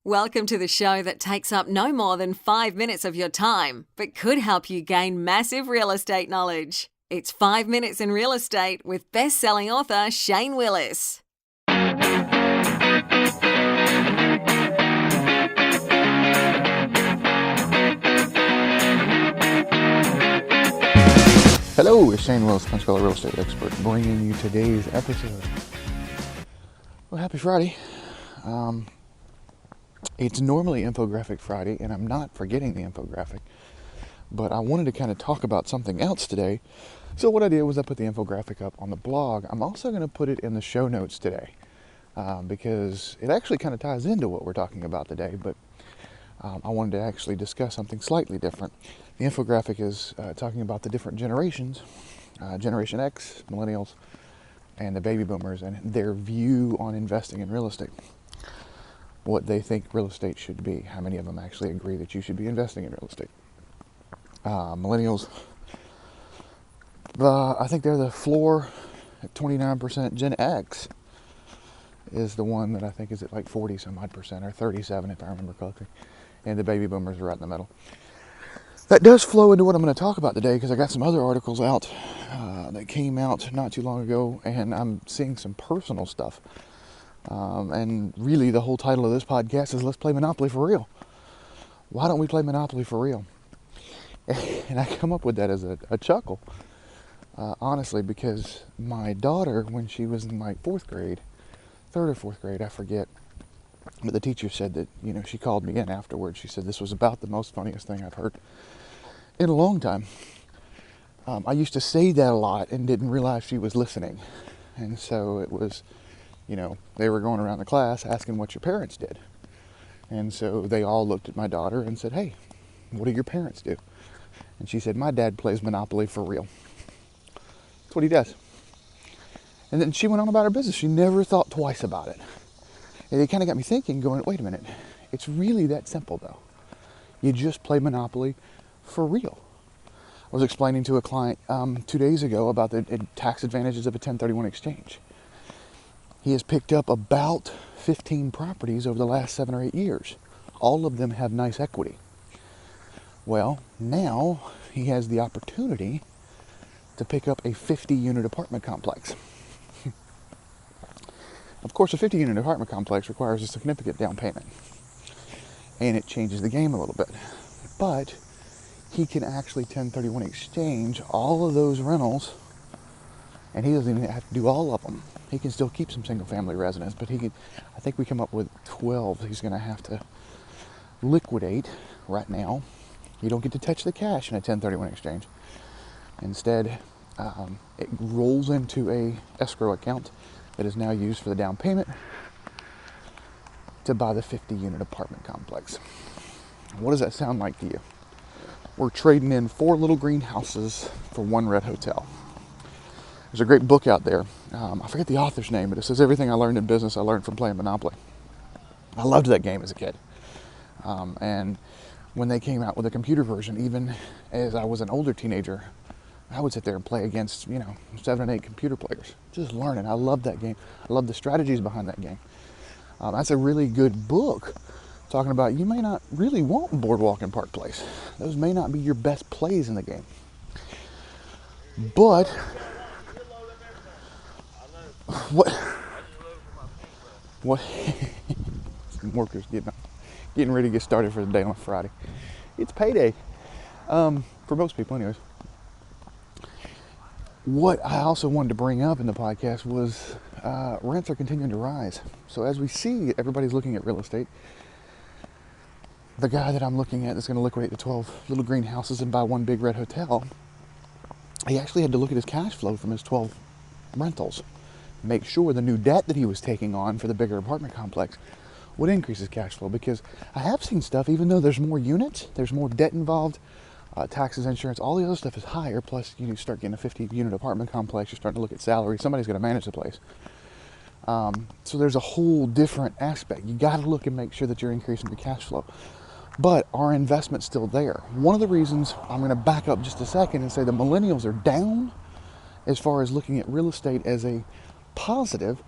Welcome to the show that takes up no more than 5 minutes of your time, but could help you gain massive real estate knowledge. It's 5 Minutes in Real Estate with best-selling author Shane Willis. Hello, it's Shane Willis, Pensacola real estate expert, bringing you today's episode. Well, happy Friday. It's normally Infographic Friday, and I'm not forgetting the infographic, but I wanted to kind of talk about something else today. So what I did was I put the infographic up on the blog. I'm also going to put it in the show notes today, because it actually kind of ties into what we're talking about today, but I wanted to actually discuss something slightly different. The infographic is talking about the different generations, Generation X, Millennials, and the Baby Boomers, and their view on investing in real estate. What they think real estate should be. How many of them actually agree that you should be investing in real estate? Millennials, I think they're the floor at 29%. Gen X is the one that I think is at like 40 some odd percent, or 37 if I remember correctly. And the Baby Boomers are right in the middle. That does flow into what I'm going to talk about today, because I got some other articles out that came out not too long ago, and I'm seeing some personal stuff. And really the whole title of this podcast is Let's Play Monopoly for Real. Why don't we play Monopoly for real? And I come up with that as a chuckle, honestly, because my daughter, when she was in like third or fourth grade, I forget, but the teacher said that, she called me in afterwards. She said this was about the most funniest thing I've heard in a long time. I used to say that a lot and didn't realize she was listening. And so it was, they were going around the class asking what your parents did. And so they all looked at my daughter and said, "Hey, what do your parents do?" And she said, "My dad plays Monopoly for real. That's what he does." And then she went on about her business. She never thought twice about it. And it kind of got me thinking, going, wait a minute. It's really that simple, though. You just play Monopoly for real. I was explaining to a client 2 days ago about the tax advantages of a 1031 exchange. He has picked up about 15 properties over the last 7 or 8 years. All of them have nice equity. Well, now he has the opportunity to pick up a 50-unit apartment complex. Of course, a 50-unit apartment complex requires a significant down payment, and it changes the game a little bit. But he can actually 1031 exchange all of those rentals, and he doesn't even have to do all of them. He can still keep some single-family residents, but I think we come up with 12 he's going to have to liquidate right now. You don't get to touch the cash in a 1031 exchange. Instead, it rolls into a escrow account that is now used for the down payment to buy the 50-unit apartment complex. What does that sound like to you? We're trading in 4 little green houses for 1 red hotel. There's a great book out there. I forget the author's name, but it says everything I learned in business I learned from playing Monopoly. I loved that game as a kid. And when they came out with a computer version, even as I was an older teenager, I would sit there and play against, 7 and 8 computer players. Just learning. I love that game. I love the strategies behind that game. That's a really good book talking about you may not really want Boardwalk and Park Place. Those may not be your best plays in the game. But what some workers getting ready to get started for the day on Friday. It's payday. For most people anyways. What I also wanted to bring up in the podcast was rents are continuing to rise. So as we see everybody's looking at real estate, the guy that I'm looking at that's going to liquidate the 12 little green houses and buy 1 big red hotel, he actually had to look at his cash flow from his 12 rentals, make sure the new debt that he was taking on for the bigger apartment complex would increase his cash flow. Because I have seen stuff, even though there's more units, there's more debt involved, taxes, insurance, all the other stuff is higher. Plus, you start getting a 50-unit apartment complex, you're starting to look at salary. Somebody's going to manage the place. So there's a whole different aspect. You got to look and make sure that you're increasing the cash flow. But our investment's still there. One of the reasons, I'm going to back up just a second and say the millennials are down as far as looking at real estate as a positive,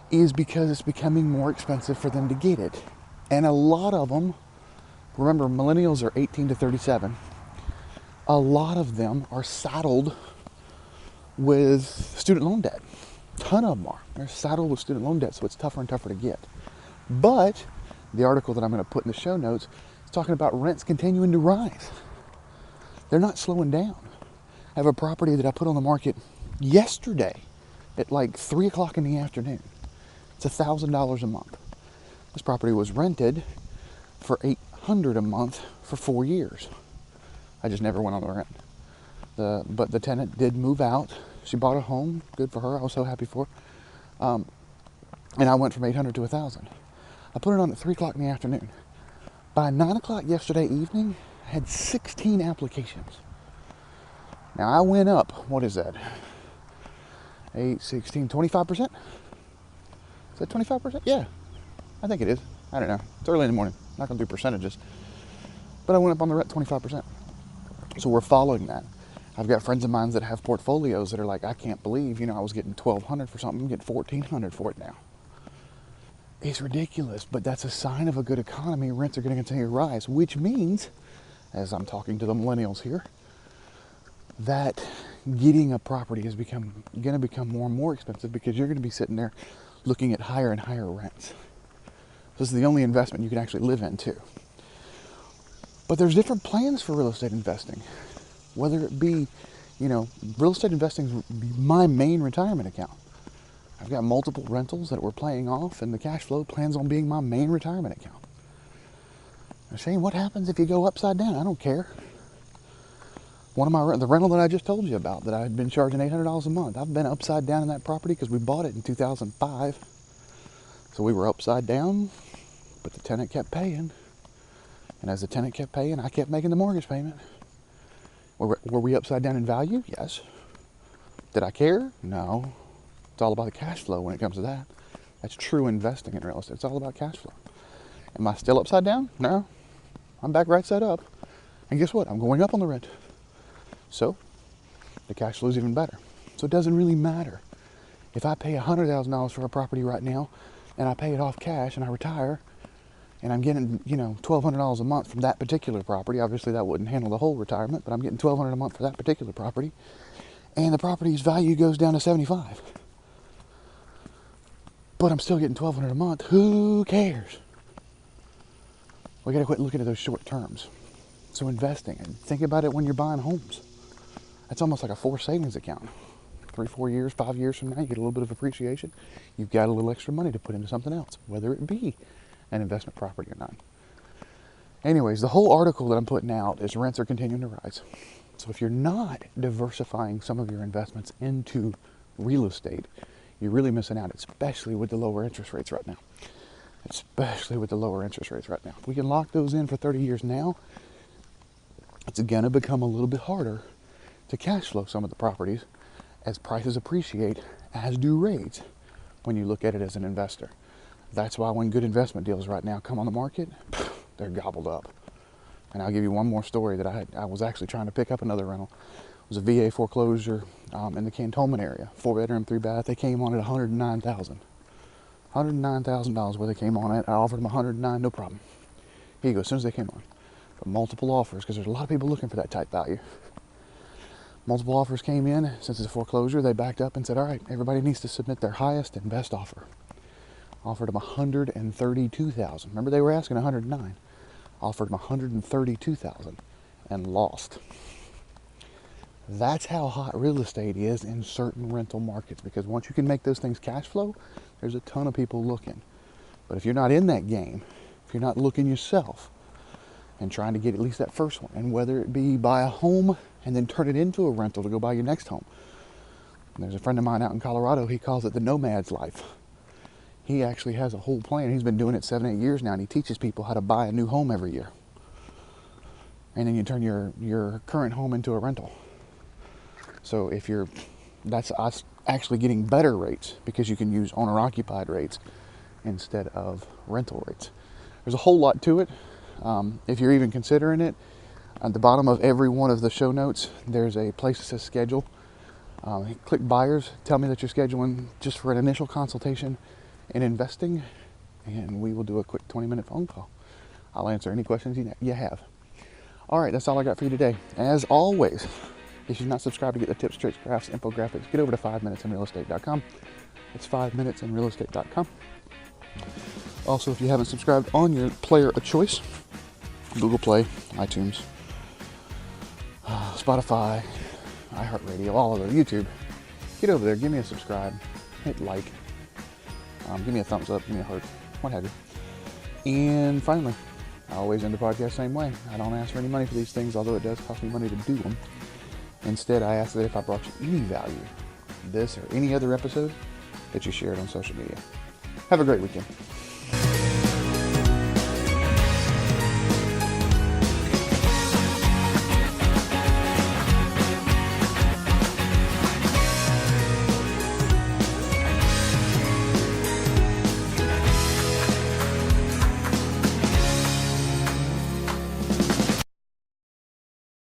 is because it's becoming more expensive for them to get it. And a lot of them, remember, millennials are 18 to 37. A lot of them are saddled with student loan debt. A ton of them are. They're saddled with student loan debt, so it's tougher and tougher to get. But the article that I'm going to put in the show notes is talking about rents continuing to rise. They're not slowing down. I have a property that I put on the market yesterday at like 3 o'clock in the afternoon. It's $1,000 a month. This property was rented for $800 a month for 4 years. I just never went on the rent. But the tenant did move out. She bought a home. Good for her. I was so happy for her. And I went from 800 to 1,000. I put it on at 3 o'clock in the afternoon. By 9 o'clock yesterday evening, I had 16 applications. Now I went up, what is that? 8, 16, 25%? Is that 25%? Yeah, I think it is. I don't know. It's early in the morning. I'm not going to do percentages. But I went up on the rent 25%. So we're following that. I've got friends of mine that have portfolios that are like, I can't believe, I was getting $1,200 for something, I'm getting $1,400 for it now. It's ridiculous, but that's a sign of a good economy. Rents are going to continue to rise, which means, as I'm talking to the millennials here, that getting a property is going to become more and more expensive because you're going to be sitting there looking at higher and higher rents. This is the only investment you can actually live in too. But there's different plans for real estate investing. Whether it be, real estate investing is my main retirement account. I've got multiple rentals that we're paying off, and the cash flow plans on being my main retirement account. Now, Shane, what happens if you go upside down? I don't care. The rental that I just told you about, that I had been charging $800 a month, I've been upside down in that property because we bought it in 2005. So we were upside down, but the tenant kept paying. And as the tenant kept paying, I kept making the mortgage payment. Were we upside down in value? Yes. Did I care? No. It's all about the cash flow when it comes to that. That's true investing in real estate. It's all about cash flow. Am I still upside down? No. I'm back right side up. And guess what? I'm going up on the rent. So the cash flow is even better. So it doesn't really matter. If I pay $100,000 for a property right now and I pay it off cash and I retire and I'm getting, $1,200 a month from that particular property, obviously that wouldn't handle the whole retirement, but I'm getting $1,200 a month for that particular property, and the property's value goes down to $75,000. But I'm still getting $1,200 a month. Who cares? We got to quit looking at those short terms. So investing, and think about it when you're buying homes. That's almost like a forced savings account. 3, 4 years, 5 years from now, you get a little bit of appreciation. You've got a little extra money to put into something else, whether it be an investment property or not. Anyways, the whole article that I'm putting out is rents are continuing to rise. So if you're not diversifying some of your investments into real estate, you're really missing out, especially with the lower interest rates right now. Especially with the lower interest rates right now. If we can lock those in for 30 years now, it's going to become a little bit harder to cash flow some of the properties as prices appreciate, as do rates, when you look at it as an investor. That's why when good investment deals right now come on the market, they're gobbled up. And I'll give you one more story that I was actually trying to pick up another rental. It was a VA foreclosure in the Cantonment area, 4-bedroom, 3-bath. They came on at $109,000. $109,000 where they came on at. I offered them $109,000, no problem. Here you go, as soon as they came on. But multiple offers, because there's a lot of people looking for that type value. Multiple offers came in. Since it's a foreclosure, they backed up and said, all right, everybody needs to submit their highest and best offer. Offered them $132,000. Remember, they were asking $109,000. Offered them $132,000 and lost. That's how hot real estate is in certain rental markets, because once you can make those things cash flow, there's a ton of people looking. But if you're not in that game, if you're not looking yourself and trying to get at least that first one, and whether it be buy a home and then turn it into a rental to go buy your next home. And there's a friend of mine out in Colorado, he calls it the nomad's life. He actually has a whole plan. He's been doing it 7, 8 years now, and he teaches people how to buy a new home every year. And then you turn your current home into a rental. So that's us actually getting better rates, because you can use owner-occupied rates instead of rental rates. There's a whole lot to it. If you're even considering it, at the bottom of every one of the show notes, there's a place that says schedule. Click buyers, tell me that you're scheduling just for an initial consultation in investing, and we will do a quick 20-minute phone call. I'll answer any questions you have. All right, that's all I got for you today. As always, if you're not subscribed to get the tips, tricks, graphs, infographics, get over to 5minutesinrealestate.com. It's 5minutesinrealestate.com. Also, if you haven't subscribed on your player of choice, Google Play, iTunes, Spotify, iHeartRadio, all of it, YouTube, get over there, give me a subscribe, hit like, give me a thumbs up, give me a heart, what have you. And finally, I always end the podcast same way. I don't ask for any money for these things, although it does cost me money to do them. Instead, I ask that if I brought you any value, this or any other episode, that you share it on social media. Have a great weekend.